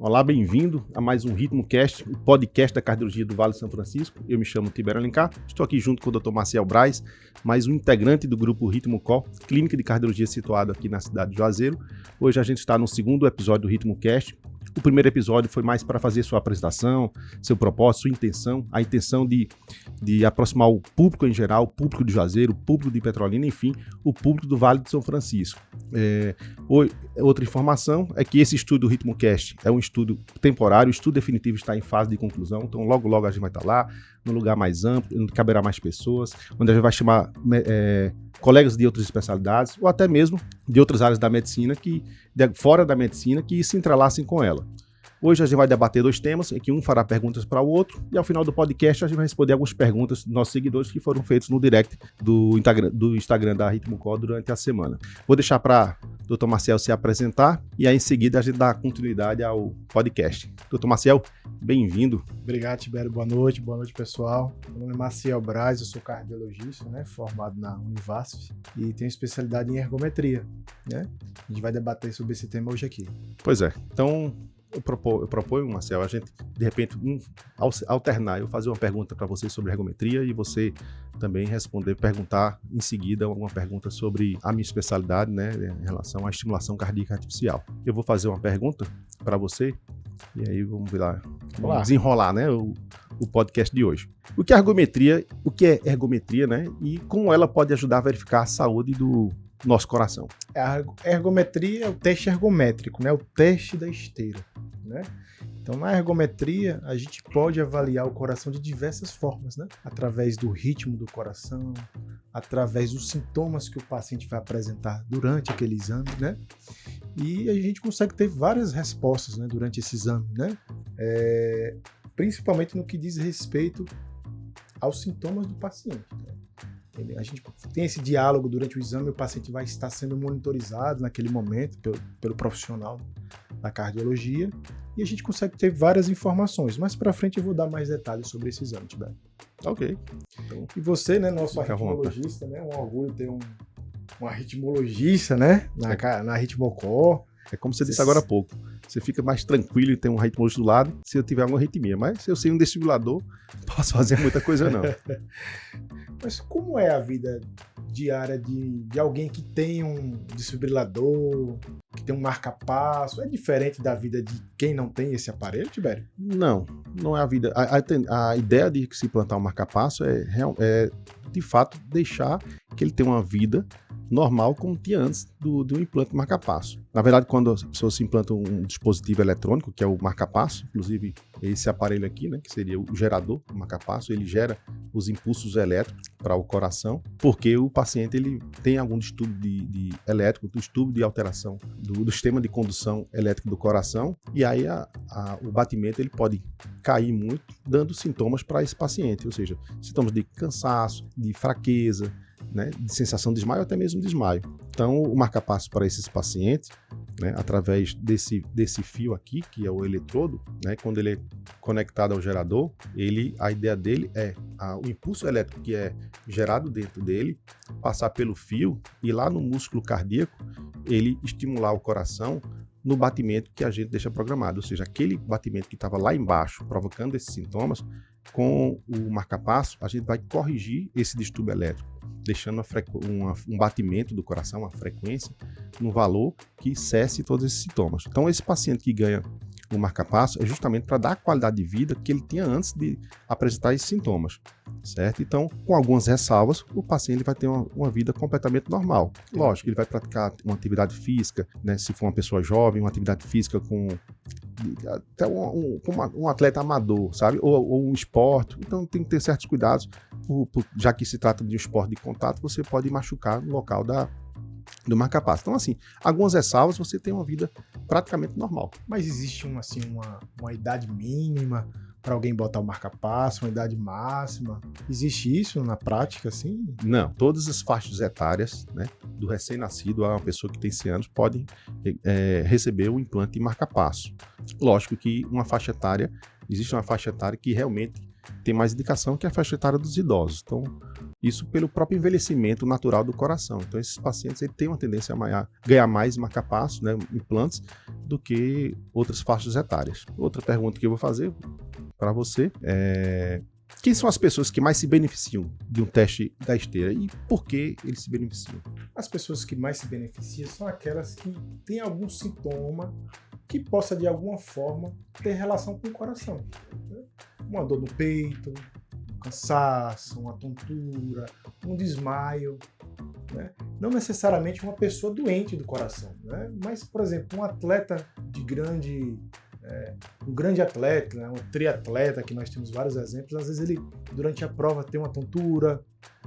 Olá, bem-vindo a mais um RitmoCast, o podcast da cardiologia do Vale do São Francisco. Eu me chamo Tibério Alencar, estou aqui junto com o Dr. Marcial Braz, mais um integrante do grupo RitmoCall, clínica de cardiologia situada aqui na cidade de Juazeiro. Hoje a gente está no segundo episódio do RitmoCast. O primeiro episódio foi mais para fazer sua apresentação, seu propósito, sua intenção, a intenção de aproximar o público em geral, o público de Juazeiro, o público de Petrolina, enfim, o público do Vale do São Francisco. Outra informação é que esse estudo do RitmoCast é um estudo temporário, o estudo definitivo está em fase de conclusão, então logo a gente vai estar lá, num lugar mais amplo, onde caberá mais pessoas, onde a gente vai chamar colegas de outras especialidades, ou até mesmo de outras áreas da medicina, fora da medicina, que se entrelacem com ela. Hoje a gente vai debater dois temas, em que um fará perguntas para o outro, e ao final do podcast a gente vai responder algumas perguntas dos nossos seguidores que foram feitas no direct do Instagram da RitmoCall durante a semana. Vou deixar para o Dr. Marcial se apresentar, e aí em seguida a gente dá continuidade ao podcast. Dr. Marcial, bem-vindo. Obrigado, Tibério. Boa noite pessoal. Meu nome é Marcial Braz, eu sou cardiologista, formado na Univasf e tenho especialidade em ergometria. A gente vai debater sobre esse tema hoje aqui. Pois é, então eu proponho, Marcel, a gente, de repente, alternar, eu fazer uma pergunta para você sobre ergometria e você também perguntar em seguida alguma pergunta sobre a minha especialidade, em relação à estimulação cardíaca artificial. Eu vou fazer uma pergunta para você e aí vamos desenrolar, o podcast de hoje. O que é ergometria, e como ela pode ajudar a verificar a saúde do nosso coração? A ergometria é o teste ergométrico, o teste da esteira. Então, na ergometria, a gente pode avaliar o coração de diversas formas, através do ritmo do coração, através dos sintomas que o paciente vai apresentar durante aquele exame, E a gente consegue ter várias respostas, durante esse exame, principalmente no que diz respeito aos sintomas do paciente. A gente tem esse diálogo durante o exame, o paciente vai estar sendo monitorizado naquele momento pelo profissional da cardiologia e a gente consegue ter várias informações. Mais para frente eu vou dar mais detalhes sobre esse exame, Tibério. Ok. Então, e você, nosso arritmologista, um orgulho ter um arritmologista, na RitmoCall. É como você disse agora há pouco. Você fica mais tranquilo em ter um arritmologista do lado se eu tiver alguma arritmia. Mas se eu ser um desfibrilador, não posso fazer muita coisa, não. Mas como é a vida diária de alguém que tem um desfibrilador, que tem um marca-passo? É diferente da vida de quem não tem esse aparelho, Tibério? Não é a vida. A ideia de se implantar um marca-passo é, de fato, deixar que ele tenha uma vida normal como tinha antes do implante marca-passo. Na verdade, quando a pessoa se implanta um dispositivo eletrônico, que é o marca-passo, inclusive esse aparelho aqui, que seria o gerador do marca-passo, ele gera os impulsos elétricos para o coração, porque o paciente ele tem algum distúrbio de elétrico, distúrbio de alteração do sistema de condução elétrica do coração, e aí o batimento ele pode cair muito, dando sintomas para esse paciente, ou seja, sintomas de cansaço, de fraqueza, de sensação de desmaio ou até mesmo desmaio. Então, o marca-passo para esses pacientes, através desse fio aqui, que é o eletrodo, quando ele é conectado ao gerador, a ideia dele é o impulso elétrico que é gerado dentro dele, passar pelo fio e lá no músculo cardíaco, ele estimular o coração no batimento que a gente deixa programado, ou seja, aquele batimento que estava lá embaixo, provocando esses sintomas, com o marca-passo, a gente vai corrigir esse distúrbio elétrico, deixando um batimento do coração, uma frequência, no valor que cesse todos esses sintomas. Então, esse paciente que ganha o marca-passo é justamente para dar a qualidade de vida que ele tinha antes de apresentar esses sintomas, certo? Então, com algumas ressalvas, o paciente vai ter uma vida completamente normal. Lógico, ele vai praticar uma atividade física, se for uma pessoa jovem, uma atividade física com até um atleta amador, sabe? Ou um esporte. Então, tem que ter certos cuidados, já que se trata de um esporte de contato, você pode machucar no local do marca-passo. Então, assim, algumas ressalvas, você tem uma vida praticamente normal. Mas existe uma idade mínima para alguém botar o marca-passo, uma idade máxima? Existe isso na prática, assim? Não, todas as faixas etárias, do recém-nascido a uma pessoa que tem 100 anos, podem receber o implante de marca-passo. Lógico que existe uma faixa etária que realmente tem mais indicação, que é a faixa etária dos idosos. Então, Isso pelo próprio envelhecimento natural do coração. Então, esses pacientes têm uma tendência a ganhar mais marca-passo, né, implantes, do que outras faixas etárias. Outra pergunta que eu vou fazer para você é: quem são as pessoas que mais se beneficiam de um teste da esteira e por que eles se beneficiam? As pessoas que mais se beneficiam são aquelas que têm algum sintoma que possa, de alguma forma, ter relação com o coração. Né? Uma dor no peito, um cansaço, uma tontura, um desmaio. Né? Não necessariamente uma pessoa doente do coração, né? Mas, por exemplo, um atleta de um grande atleta, né? Um triatleta, que nós temos vários exemplos, às vezes ele, durante a prova, tem uma tontura,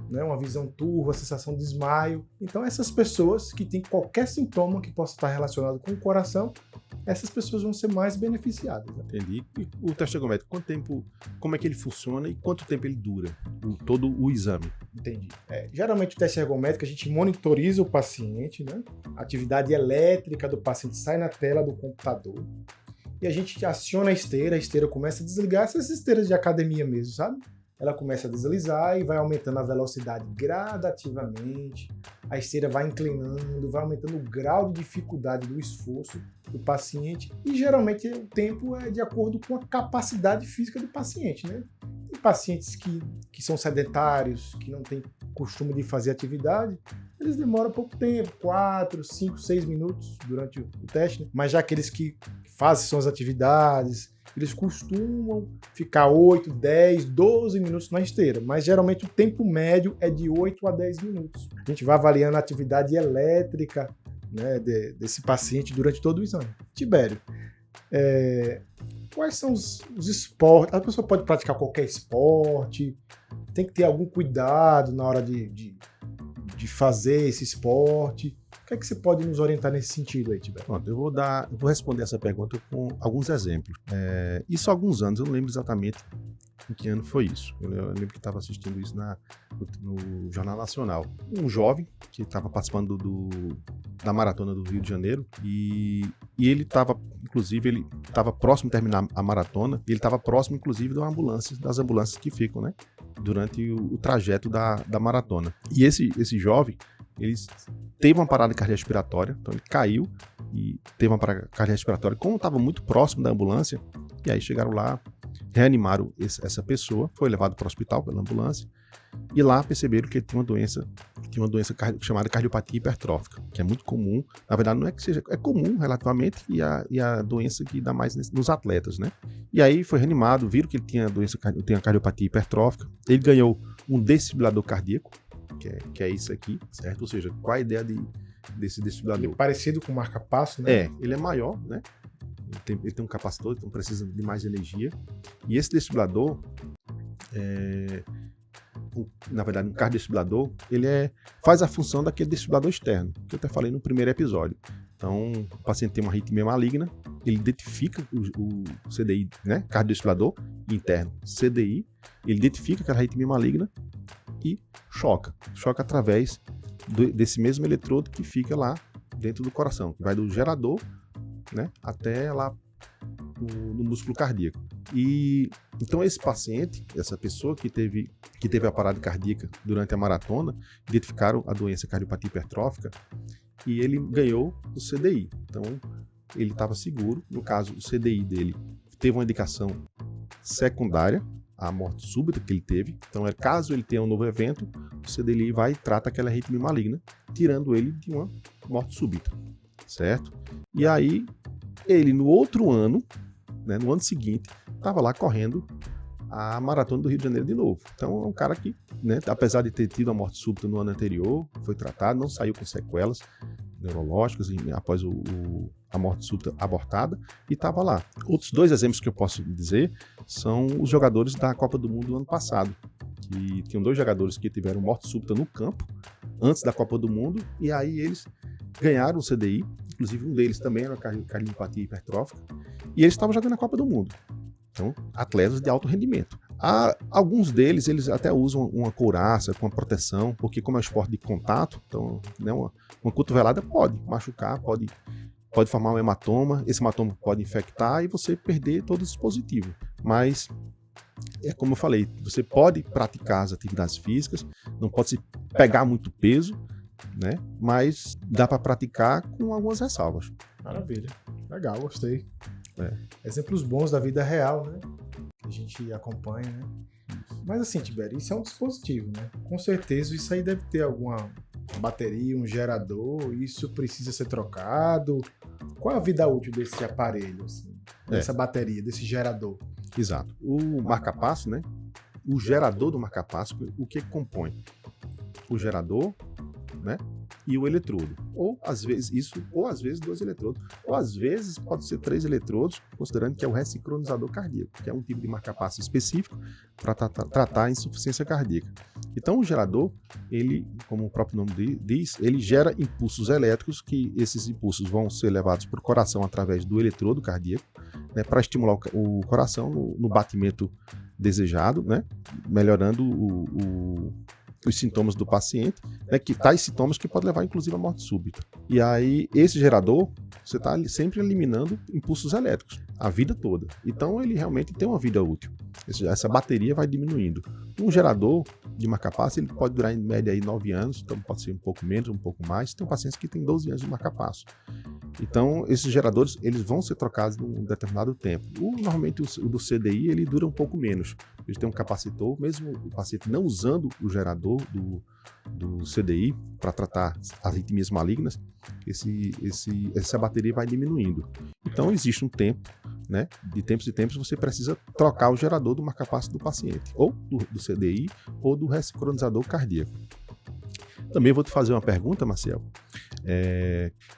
né? Uma visão turva, sensação de desmaio. Então, essas pessoas que têm qualquer sintoma que possa estar relacionado com o coração, essas pessoas vão ser mais beneficiadas. Né? Entendi. E o teste ergométrico, quanto tempo, como é que ele funciona e quanto tempo ele dura, todo o exame? Entendi. Geralmente o teste ergométrico a gente monitoriza o paciente, né? A atividade elétrica do paciente sai na tela do computador e a gente aciona a esteira começa a desligar, essas esteiras de academia mesmo, sabe? Ela começa a deslizar e vai aumentando a velocidade gradativamente, a esteira vai inclinando, vai aumentando o grau de dificuldade do esforço do paciente e geralmente o tempo é de acordo com a capacidade física do paciente, né? Tem pacientes que são sedentários, que não têm costume de fazer atividade, eles demoram pouco tempo, 4, 5, 6 minutos durante o teste, né? Mas já aqueles que fazem suas atividades, eles costumam ficar 8, 10, 12 minutos na esteira, mas geralmente o tempo médio é de 8 a 10 minutos. A gente vai avaliando a atividade elétrica, né, desse paciente durante todo o exame. Tibério, quais são os esportes? A pessoa pode praticar qualquer esporte? Tem que ter algum cuidado na hora de fazer esse esporte? O que é que você pode nos orientar nesse sentido aí, Tibério? Pronto, eu vou responder essa pergunta com alguns exemplos. Isso há alguns anos, eu não lembro exatamente em que ano foi isso. Eu lembro que estava assistindo isso no Jornal Nacional. Um jovem que estava participando da maratona do Rio de Janeiro e ele estava, inclusive, ele estava próximo de terminar a maratona e ele estava próximo, inclusive, das ambulâncias que ficam, né, durante o trajeto da maratona. E esse jovem, ele teve uma parada cardiorrespiratória, então ele caiu e teve uma parada cardiorrespiratória, como estava muito próximo da ambulância, e aí chegaram lá, reanimaram essa pessoa, foi levado para o hospital pela ambulância, e lá perceberam que ele tinha uma doença chamada cardiopatia hipertrófica, que é muito comum, na verdade não é que seja, é comum relativamente, e a doença que dá mais nos atletas, né? E aí foi reanimado, viram que ele tinha a cardiopatia hipertrófica, ele ganhou um desfibrilador cardíaco, que é isso aqui, certo? Ou seja, qual a ideia desse desfibrilador? Ele é parecido com o marca-passo, né? Ele é maior, né? Ele tem um capacitor, então precisa de mais energia. E esse desfibrilador, na verdade, um cardiofibrilador, ele faz a função daquele desfibrilador externo, que eu até falei no primeiro episódio. Então, o paciente tem uma arritmia maligna, ele identifica o CDI, né? Cardiofibrilador interno, CDI, ele identifica aquela arritmia maligna e choca através desse mesmo eletrodo que fica lá dentro do coração, que vai do gerador, né, até lá no músculo cardíaco. E então esse paciente, essa pessoa que teve a parada cardíaca durante a maratona, identificaram a doença cardiopatia hipertrófica e ele ganhou o CDI. Então ele estava seguro. No caso, o CDI dele teve uma indicação secundária à morte súbita que ele teve. Então, caso ele tenha um novo evento, o CDI vai e trata aquela arritmia maligna, tirando ele de uma morte súbita, certo? E aí, ele no outro ano, né, no ano seguinte, estava lá correndo a maratona do Rio de Janeiro de novo. Então, é um cara que, né, apesar de ter tido a morte súbita no ano anterior, foi tratado, não saiu com sequelas neurológicas após a morte súbita abortada, e estava lá. Outros 2 exemplos que eu posso dizer são os jogadores da Copa do Mundo do ano passado, que tinham 2 jogadores que tiveram morte súbita no campo, antes da Copa do Mundo, e aí eles ganharam o CDI, inclusive um deles também era cardiopatia hipertrófica, e eles estavam jogando a Copa do Mundo. Então, atletas de alto rendimento. Alguns deles, eles até usam uma couraça com uma proteção, porque como é um esporte de contato, então, né, uma cotovelada pode machucar, pode formar um hematoma, esse hematoma pode infectar e você perder todo o dispositivo. Mas é como eu falei, você pode praticar as atividades físicas, não pode se pegar muito peso, né? Mas dá para praticar com algumas ressalvas. Maravilha. Legal, gostei. É. Exemplos bons da vida real, né? Que a gente acompanha, né? Mas assim, Tibério, isso é um dispositivo, né? Com certeza isso aí deve ter alguma bateria, um gerador, isso precisa ser trocado. Qual é a vida útil desse aparelho, assim? Dessa bateria, desse gerador? Exato. O marca-passo, né? O gerador do marca-passo, o que compõe? O gerador, né? E o eletrodo. Ou às vezes 2 eletrodos. Ou às vezes pode ser 3 eletrodos, considerando que é o ressincronizador cardíaco, que é um tipo de marca-passo específico para tratar a insuficiência cardíaca. Então o gerador, ele, como o próprio nome diz, ele gera impulsos elétricos, que esses impulsos vão ser levados para o coração através do eletrodo cardíaco, né, para estimular o coração no batimento desejado, né, melhorando os sintomas do paciente, né, que tais sintomas que podem levar inclusive à morte súbita. E aí, esse gerador, você está sempre eliminando impulsos elétricos a vida toda. Então, ele realmente tem uma vida útil. Essa bateria vai diminuindo. Um gerador de marca-passo, ele pode durar em média aí 9 anos, então pode ser um pouco menos, um pouco mais. Tem pacientes que têm 12 anos de marca-passo. Então, esses geradores, eles vão ser trocados num determinado tempo. Normalmente, o do CDI, ele dura um pouco menos. Ele tem um capacitor, mesmo o paciente não usando o gerador do CDI para tratar arritmias malignas, essa bateria vai diminuindo. Então, existe um tempo, né? De tempos em tempos, você precisa trocar o gerador do marca-passo do paciente, ou do CDI, ou do ressincronizador cardíaco. Também vou te fazer uma pergunta, Marcel.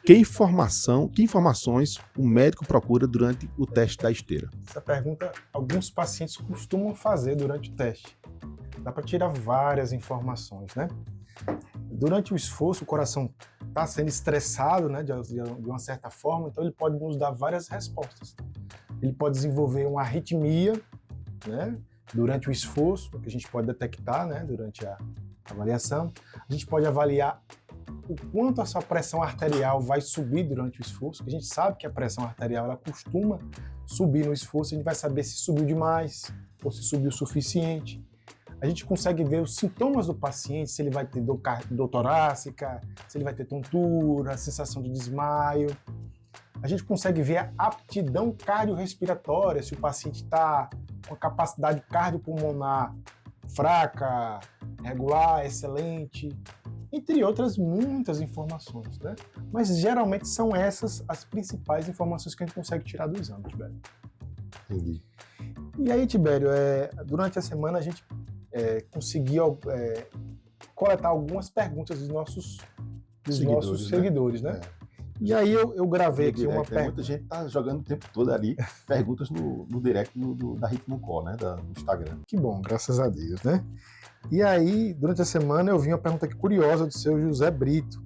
Que informações o médico procura durante o teste da esteira? Essa pergunta alguns pacientes costumam fazer durante o teste. Dá para tirar várias informações, né? Durante o esforço, o coração está sendo estressado, né, de uma certa forma, então ele pode nos dar várias respostas. Ele pode desenvolver uma arritmia, né, durante o esforço, que a gente pode detectar, né, durante a avaliação. A gente pode avaliar o quanto essa pressão arterial vai subir durante o esforço, que a gente sabe que a pressão arterial ela costuma subir no esforço, a gente vai saber se subiu demais ou se subiu o suficiente. A gente consegue ver os sintomas do paciente, se ele vai ter dor torácica, se ele vai ter tontura, sensação de desmaio. A gente consegue ver a aptidão cardiorrespiratória, se o paciente está com a capacidade cardiopulmonar fraca, regular, excelente, entre outras muitas informações, né? Mas geralmente são essas as principais informações que a gente consegue tirar do exame, Tibério. Entendi. E aí, Tibério, durante a semana a gente conseguiu coletar algumas perguntas dos nossos seguidores, né? E aí eu gravei aqui uma pergunta. Muita gente tá jogando o tempo todo ali perguntas no direct da Ritmo Call, né? Do Instagram. Que bom, graças a Deus, né? E aí, durante a semana, eu vi uma pergunta aqui curiosa do seu José Brito.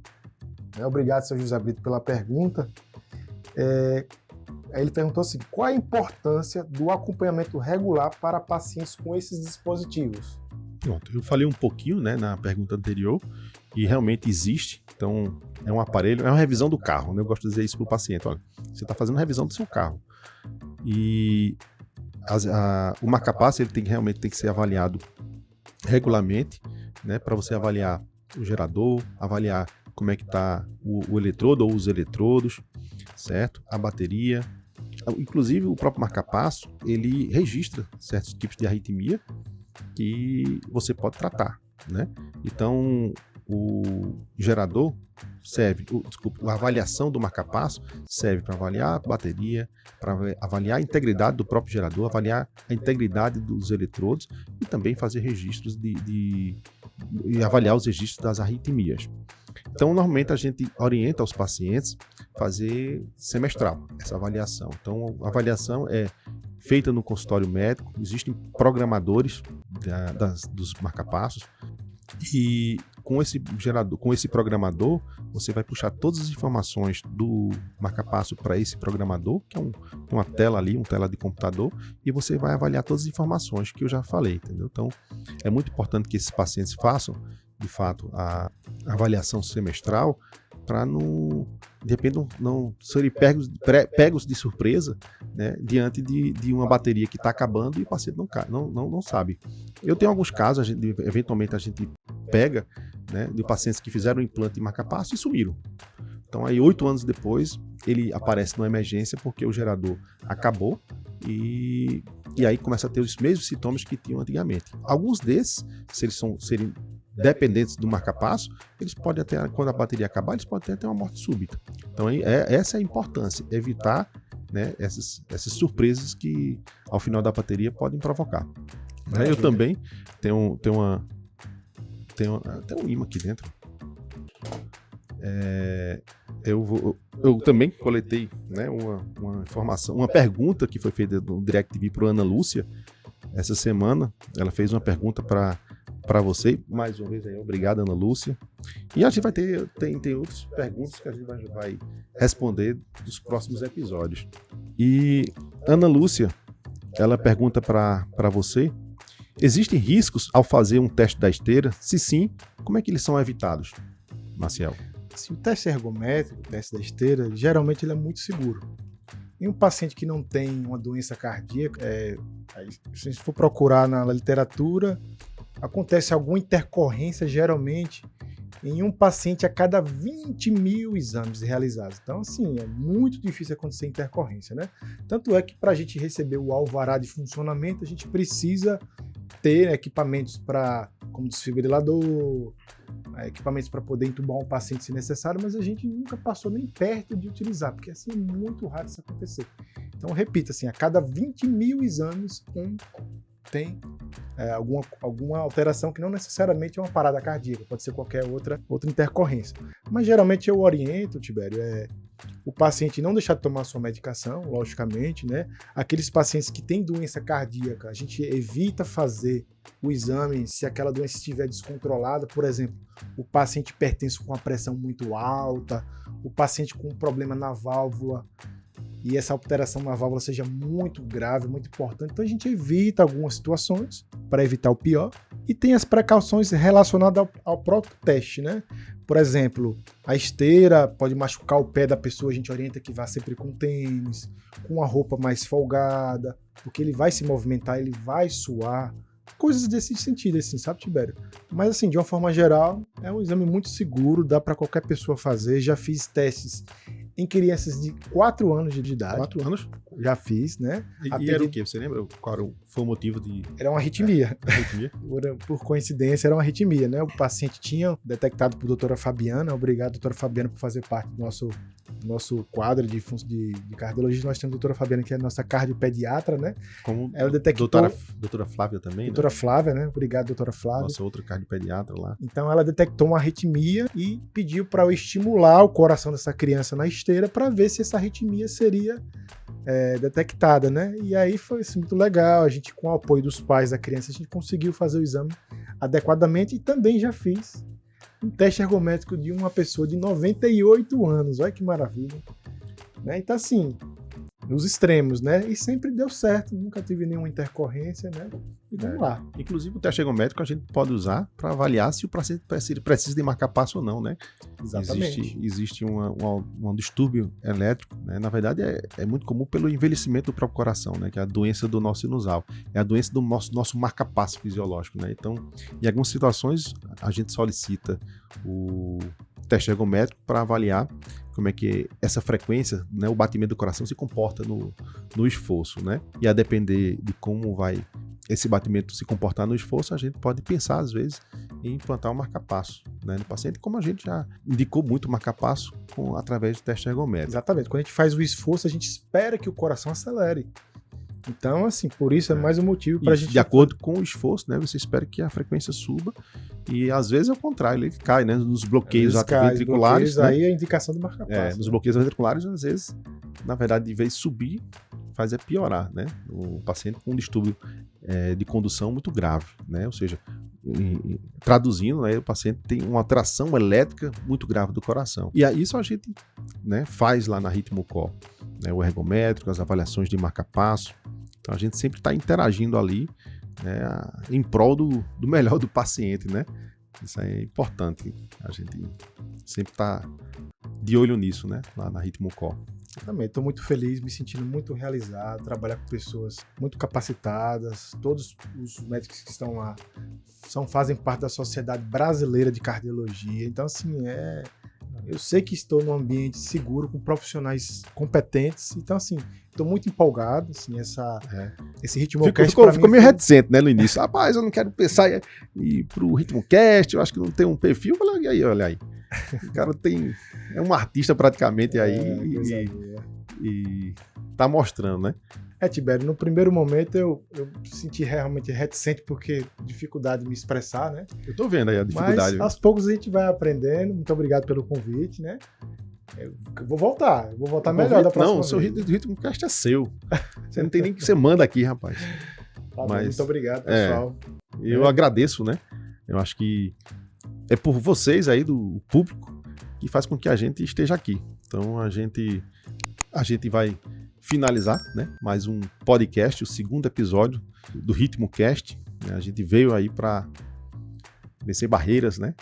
Obrigado, seu José Brito, pela pergunta. Aí ele perguntou assim, qual a importância do acompanhamento regular para pacientes com esses dispositivos? Pronto, eu falei um pouquinho, né, na pergunta anterior, e realmente existe. Então, é um aparelho, é uma revisão do carro, né? Eu gosto de dizer isso para o paciente. Olha, você está fazendo uma revisão do seu carro. E o marca-passo, ele realmente tem que ser avaliado regularmente, né, para você avaliar o gerador, avaliar como é que está o eletrodo ou os eletrodos, certo? A bateria. Inclusive, o próprio marca-passo, ele registra certos tipos de arritmia que você pode tratar, né? Então, o gerador serve, a avaliação do marca-passo serve para avaliar a bateria, para avaliar a integridade do próprio gerador, avaliar a integridade dos eletrodos e também fazer registros e avaliar os registros das arritmias. Então, normalmente a gente orienta os pacientes a fazer semestral essa avaliação. Então, a avaliação é feita no consultório médico, existem programadores dos marca-passos e com esse programador, você vai puxar todas as informações do marca-passo para esse programador, que é uma tela ali, uma tela de computador, e você vai avaliar todas as informações que eu já falei, entendeu? Então, é muito importante que esses pacientes façam, de fato, a avaliação semestral para não, de repente, não serem pegos de surpresa, né, diante de uma bateria que está acabando e o paciente não sabe. Eu tenho alguns casos, eventualmente a gente pega, né, de pacientes que fizeram o implante de marca-passo e sumiram. Então aí 8 anos depois ele aparece numa emergência porque o gerador acabou e aí começa a ter os mesmos sintomas que tinham antigamente. Alguns desses, se eles serem dependentes do marca-passo, eles podem até, quando a bateria acabar, eles podem ter uma morte súbita. Então essa é a importância, evitar, né, essas surpresas que ao final da bateria podem provocar. Eu também tenho um imã aqui dentro. Eu também coletei, né, uma informação, uma pergunta que foi feita no DirectV para Ana Lúcia essa semana. Ela fez uma pergunta para você, mais uma vez aí, obrigado, Ana Lúcia. E a gente vai tem outras perguntas que a gente vai responder nos próximos episódios. E Ana Lúcia, ela pergunta para você: existem riscos ao fazer um teste da esteira? Se sim, como é que eles são evitados, Maciel? Se o teste ergométrico, o teste da esteira, geralmente ele é muito seguro. Em um paciente que não tem uma doença cardíaca, se a gente for procurar na literatura, acontece alguma intercorrência, geralmente, em um paciente a cada 20 mil exames realizados. Então, assim, é muito difícil acontecer intercorrência, né? Tanto é que para a gente receber o alvará de funcionamento, a gente precisa ter equipamentos como desfibrilador, equipamentos para poder entubar um paciente se necessário, mas a gente nunca passou nem perto de utilizar, porque assim é muito raro isso acontecer. Então, repito, assim, a cada 20 mil exames, tem alguma alteração que não necessariamente é uma parada cardíaca, pode ser qualquer outra intercorrência. Mas geralmente eu oriento, Tibério, o paciente não deixar de tomar sua medicação, logicamente, né? Aqueles pacientes que têm doença cardíaca, a gente evita fazer o exame se aquela doença estiver descontrolada. Por exemplo, o paciente hipertenso com a pressão muito alta, o paciente com um problema na válvula, e essa alteração na válvula seja muito grave, muito importante. Então a gente evita algumas situações para evitar o pior e tem as precauções relacionadas ao próprio teste, né? Por exemplo, a esteira pode machucar o pé da pessoa, a gente orienta que vá sempre com tênis, com uma roupa mais folgada, porque ele vai se movimentar, ele vai suar, coisas desse sentido, assim, sabe, Tibério? Mas assim, de uma forma geral, é um exame muito seguro, dá para qualquer pessoa fazer. Já fiz testes em crianças de 4 anos de idade. 4 anos? Já fiz, né? E era o quê? Você lembra qual foi o motivo de... Era uma arritmia. Arritmia? Por coincidência, era uma arritmia, né? O paciente tinha detectado por doutora Fabiana. Obrigado, doutora Fabiana, por fazer parte do nosso quadro de cardiologia. Nós temos a doutora Fabiana, que é a nossa cardiopediatra, né? Como ela detectou... Doutora Flávia também, doutora, né? Flávia, né? Obrigado, doutora Flávia. Nossa outra cardiopediatra lá. Então ela detectou uma arritmia e pediu para eu estimular o coração dessa criança na esteira para ver se essa arritmia seria detectada, né? E aí foi assim, muito legal. A gente, com o apoio dos pais da criança, a gente conseguiu fazer o exame adequadamente. E também já fiz um teste ergométrico de uma pessoa de 98 anos. Olha que maravilha, né? Então assim, nos extremos, né? E sempre deu certo, nunca tive nenhuma intercorrência, né? E vamos lá. Inclusive, o teste ergométrico a gente pode usar para avaliar se o paciente precisa de marca-passo ou não, né? Exatamente. Existe um distúrbio elétrico, né? Na verdade, é muito comum pelo envelhecimento do próprio coração, né? Que é a doença do nó sinusal. É a doença do nosso marca-passo fisiológico, né? Então, em algumas situações, a gente solicita o teste ergométrico para avaliar como é que essa frequência, né, o batimento do coração se comporta no esforço, né? E a depender de como vai esse batimento se comportar no esforço, a gente pode pensar, às vezes, em implantar um marca-passo, né, no paciente, como a gente já indicou muito o marca-passo através do teste ergométrico. Exatamente. Quando a gente faz o esforço, a gente espera que o coração acelere. Então, assim, por isso é mais um motivo para a gente... De acordo com o esforço, né, você espera que a frequência suba e, às vezes, é o contrário, ele cai, né, nos bloqueios ventriculares. Né? Aí é a indicação do marca-passo. Nos bloqueios ventriculares, às vezes, na verdade, em vez de subir, faz piorar, né? O paciente com um distúrbio de condução muito grave, né? Ou seja, traduzindo, né, o paciente tem uma alteração elétrica muito grave do coração. E isso a gente, né, faz lá na Ritmo-Cor, né, o ergométrico, as avaliações de marca-passo. Então a gente sempre está interagindo ali, né, em prol do melhor do paciente, né? Isso aí é importante. A gente sempre está de olho nisso, né? Lá na Ritmo Call. Também estou muito feliz, me sentindo muito realizado, trabalhar com pessoas muito capacitadas, todos os médicos que estão lá fazem parte da Sociedade Brasileira de Cardiologia, então assim, eu sei que estou num ambiente seguro, com profissionais competentes, então assim, estou muito empolgado, assim, esse Ritmocast ficou meio reticente, né, no início. Rapaz, eu não quero pensar em ir pro Ritmocast, eu acho que não tem um perfil. E aí, olha aí. O cara é um artista praticamente aí e tá mostrando, né? Tibério, no primeiro momento eu senti realmente reticente porque dificuldade de me expressar, né? Eu tô vendo aí a dificuldade. Mas aos poucos a gente vai aprendendo. Muito obrigado pelo convite, né? Eu vou voltar melhor da próxima vez. Não, o seu Ritmocast é seu. Você não tem nem que você manda aqui, rapaz. Tá bom, muito obrigado, pessoal. Eu agradeço, né? Eu acho que é por vocês aí, do público, que faz com que a gente esteja aqui. Então a gente vai finalizar, né, mais um podcast, o segundo episódio do Ritmocast. A gente veio aí para vencer barreiras, né,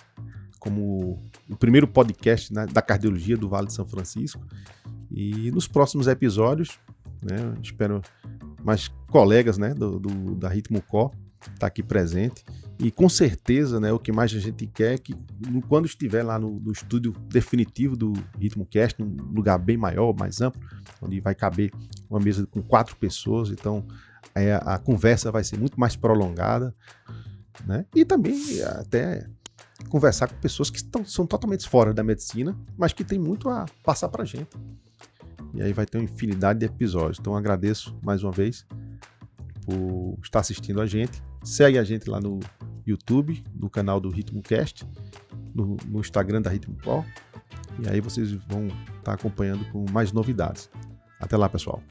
como o primeiro podcast, né, da cardiologia do Vale de São Francisco. E nos próximos episódios, né, espero mais colegas, né, da Ritmo Call estar aqui presente. E com certeza, né, o que mais a gente quer é que quando estiver lá no estúdio definitivo do Ritmocast, num lugar bem maior, mais amplo, onde vai caber uma mesa com 4 pessoas, então a conversa vai ser muito mais prolongada, né? E também até conversar com pessoas que são totalmente fora da medicina, mas que tem muito a passar pra gente. E aí vai ter uma infinidade de episódios. Então agradeço mais uma vez por estar assistindo a gente. Segue a gente lá no YouTube, no canal do Ritmocast, no Instagram da Ritmo Call. E aí vocês vão estar acompanhando com mais novidades. Até lá, pessoal.